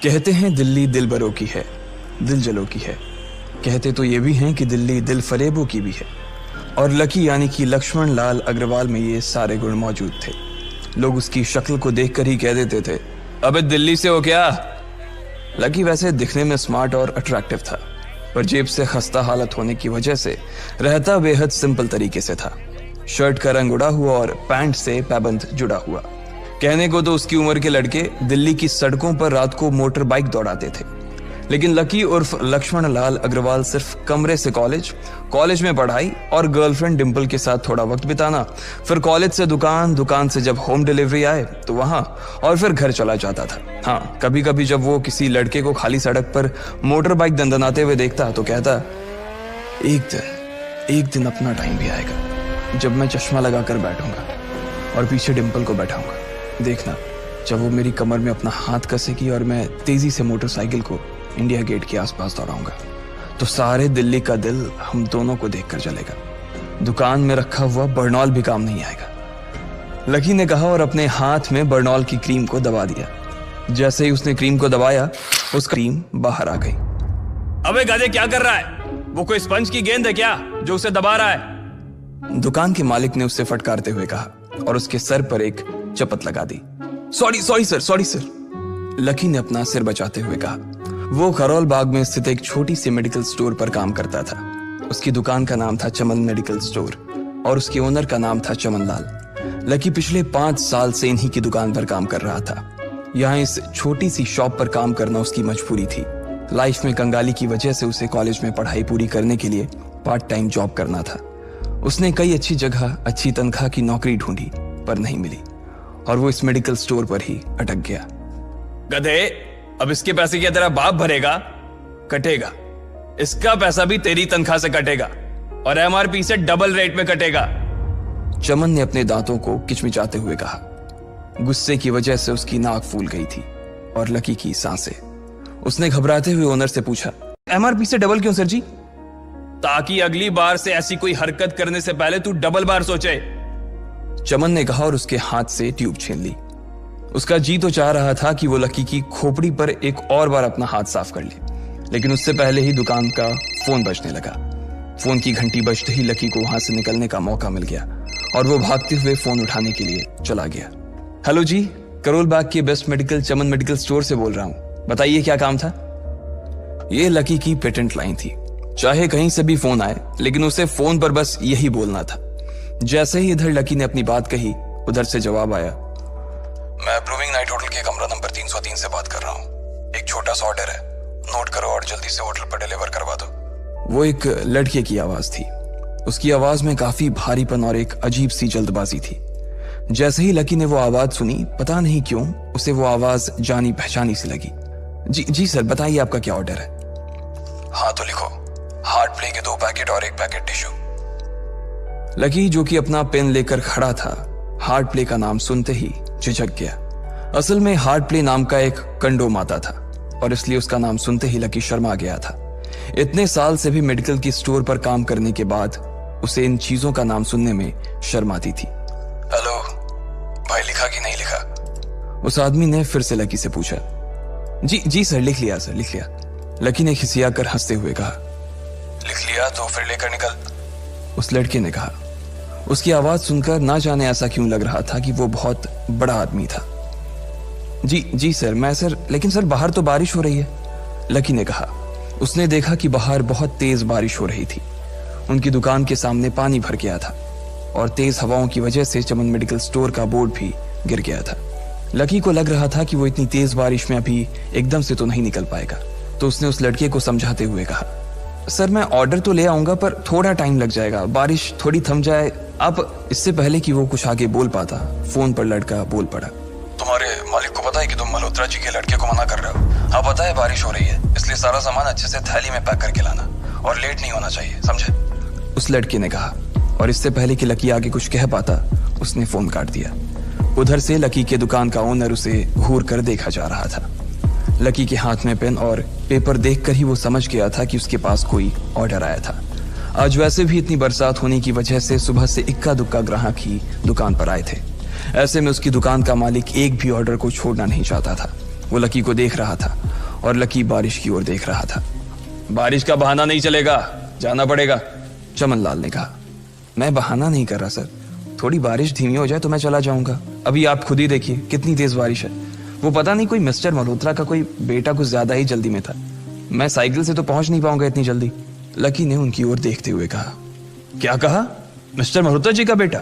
कहते हैं दिल्ली दिल बरों की है, दिल जलों की है। कहते तो ये भी हैं कि दिल्ली दिल फरेबों की भी है। और लकी यानी कि लक्ष्मण लाल अग्रवाल में ये सारे गुण मौजूद थे। लोग उसकी शक्ल को देखकर ही कह देते थे, अबे दिल्ली से हो क्या। लकी वैसे दिखने में स्मार्ट और अट्रैक्टिव था, पर जेब से खस्ता हालत होने की वजह से रहता बेहद सिंपल तरीके से था। शर्ट का रंग उड़ा हुआ और पैंट से पैबंद जुड़ा हुआ। कहने को तो उसकी उम्र के लड़के दिल्ली की सड़कों पर रात को मोटर बाइक दौड़ाते थे, लेकिन लकी उर्फ लक्ष्मण लाल अग्रवाल सिर्फ कमरे से कॉलेज में पढ़ाई और गर्लफ्रेंड डिंपल के साथ थोड़ा वक्त बिताना, फिर कॉलेज से दुकान, दुकान से जब होम डिलीवरी आए तो वहां, और फिर घर चला जाता था। हाँ, कभी कभी जब वो किसी लड़के को खाली सड़क पर मोटर बाइक दंदनाते हुए देखता तो कहता, एक दिन अपना टाइम भी आएगा जब मैं चश्मा लगाकर बैठूंगा और पीछे डिंपल को बैठाऊंगा। देखना, जब वो मेरी कमर में अपना हाथ कसेगी और मैं तेजी से मोटरसाइकिल को इंडिया गेट के आसपास दौड़ाऊंगा तो सारे दिल्ली का दिल हम दोनों को देखकर जलेगा। दुकान में रखा हुआ बर्नॉल भी काम नहीं आएगा। लकी ने कहा और अपने हाथ में बर्नॉल की क्रीम को दबा दिया। जैसे ही उसने क्रीम को दबाया, उसका क्रीम बाहर आ गई। अबे गधे, क्या कर रहा है? वो कोई स्पंज की गेंद है क्या जो उसे दबा रहा है? दुकान के मालिक ने उससे फटकारते हुए कहा और उसके सर पर एक चपत लगा दी। Sorry sir. लकी ने अपना सिर बचाते हुए कहा। वो करोल बाग में स्थित एक छोटी सी मेडिकल स्टोर पर काम करता था। उसकी दुकान का नाम था चमन मेडिकल स्टोर और उसके ओनर का नाम था चमन लाल। लकी पिछले 5 साल से इन्हीं की दुकान पर काम कर रहा था। यहाँ इस छोटी सी शॉप पर काम करना उसकी मजबूरी थी। लाइफ में कंगाली की वजह से उसे कॉलेज में पढ़ाई पूरी करने के लिए पार्ट टाइम जॉब करना था। उसने कई अच्छी जगह अच्छी तनख्वाह की नौकरी ढूंढी पर नहीं मिली और वो इस मेडिकल स्टोर पर ही अटक गया। गधे, अब इसके पैसे क्या तेरा बाप भरेगा? कटेगा। इसका पैसा भी तेरी तनख्वाह से कटेगा और एमआरपी से डबल रेट में कटेगा। चमन ने अपने दांतों को किचमिचाते हुए कहा। गुस्से की वजह से उसकी नाक फूल गई थी और लकी की सांसें। उसने घबराते हुए ओनर से पूछा, एमआरपी से डबल क्यों सर जी? ताकि अगली बार से ऐसी कोई हरकत करने से पहले तू डबल बार सोचे, चमन ने कहा और उसके हाथ से ट्यूब छीन ली। उसका जी तो चाह रहा था कि वो लकी की खोपड़ी पर एक और बार अपना हाथ साफ कर ले, लेकिन उससे पहले ही दुकान का फोन बजने लगा। फोन की घंटी बजते ही लकी को वहां से निकलने का मौका मिल गया और वो भागते हुए फोन उठाने के लिए चला गया। हेलो जी, करोल बाग के बेस्ट मेडिकल चमन मेडिकल स्टोर से बोल रहा हूं, बताइए क्या काम था? ये लकी की पेटेंट लाइन थी। चाहे कहीं से भी फोन आए, लेकिन उसे फोन पर बस यही बोलना था। जैसे ही इधर लकी ने अपनी बात कही, उधर से जवाब आया, मैं ब्रूविंग नाइट होटल के कमरा नंबर 303 से बात कर रहा हूँ। एक छोटा सा ऑर्डर है, नोट करो और जल्दी से होटल पर डिलीवर करवा दो। वो एक लड़के की आवाज थी। उसकी आवाज में काफी भारीपन और एक अजीब सी जल्दबाजी थी। जैसे ही लकी ने वो आवाज सुनी, पता नहीं क्यों उसे वो आवाज जानी पहचानी सी लगी। जी सर, बताइए आपका क्या ऑर्डर है? हाँ तो लिखो, हार्ट प्ले के 2 पैकेट और 1 पैकेट टिश्यू। लकी, जो कि अपना पेन लेकर खड़ा था, हार्ट प्ले का नाम सुनते ही झिझक गया। असल में हार्ट प्ले नाम का एक कंडोम आता था और इसलिए उसका नाम सुनते ही लकी शर्मा गया था। इतने साल से भी मेडिकल की स्टोर पर काम करने के बाद उसे इन चीजों का नाम सुनने में शर्म आती थी। हेलो भाई, लिखा कि नहीं लिखा? उस आदमी ने फिर से लकी से पूछा। जी सर, लिख लिया सर, लिख लिया। लकी ने खिसिया कर हंसते हुए कहा। लिख लिया तो फिर लेकर निकल, उस लड़के ने कहा। उसकी आवाज सुनकर ना जाने ऐसा क्यों लग रहा था कि वो बहुत बड़ा आदमी था। जी सर, मैं सर, लेकिन सर बाहर तो बारिश हो रही है, लकी ने कहा। उसने देखा कि बाहर बहुत तेज बारिश हो रही थी। उनकी दुकान के सामने पानी भर गया था और तेज हवाओं की वजह से चमन मेडिकल स्टोर का बोर्ड भी गिर गया था। लकी को लग रहा था कि वो इतनी तेज बारिश में अभी एकदम से तो नहीं निकल पाएगा, तो उसने उस लड़के को समझाते हुए कहा, सर मैं ऑर्डर तो ले आऊंगा पर थोड़ा टाइम लग जाएगा, बारिश थोड़ी थम जाए आप। इससे पहले कि वो कुछ आगे बोल पाता, फोन पर लड़का बोल पड़ा। तुम्हारे मालिक को पता है कि तुम मल्होत्रा जी के लड़के को मना कर रहे हो? हाँ पता है, बारिश हो रही है, इसलिए सारा सामान अच्छे से थैली में पैक करके लाना और लेट नहीं होना चाहिए, समझे? उस लड़के ने कहा और इससे पहले कि लकी आगे कुछ कह पाता, उसने फोन काट दिया। उधर से लकी के दुकान का ओनर उसे घूर कर देखा जा रहा था। लकी के हाथ में पेन और पेपर देखकर ही वो समझ गया था कि उसके पास कोई ऑर्डर आया था। आज वैसे भी इतनी बरसात होने की वजह से सुबह से इक्का दुक्का ग्राहक ही दुकान पर आए थे। ऐसे में उसकी दुकान का मालिक एक भी ऑर्डर को छोड़ना नहीं चाहता था। वो लकी को देख रहा था और लकी बारिश की ओर देख रहा था। बारिश का बहाना नहीं चलेगा, जाना पड़ेगा, चमनलाल ने कहा। मैं बहाना नहीं कर रहा सर, थोड़ी बारिश धीमी हो जाए तो मैं चला जाऊंगा। अभी आप खुद ही देखिए कितनी तेज बारिश है। वो पता नहीं कोई मिस्टर मल्होत्रा का कोई बेटा कुछ ज्यादा ही जल्दी में था। मैं साइकिल से तो पहुंच नहीं पाऊंगा इतनी जल्दी। लकी ने उनकी ओर देखते हुए कहा। क्या कहा? मिस्टर मल्होत्रा जी का बेटा?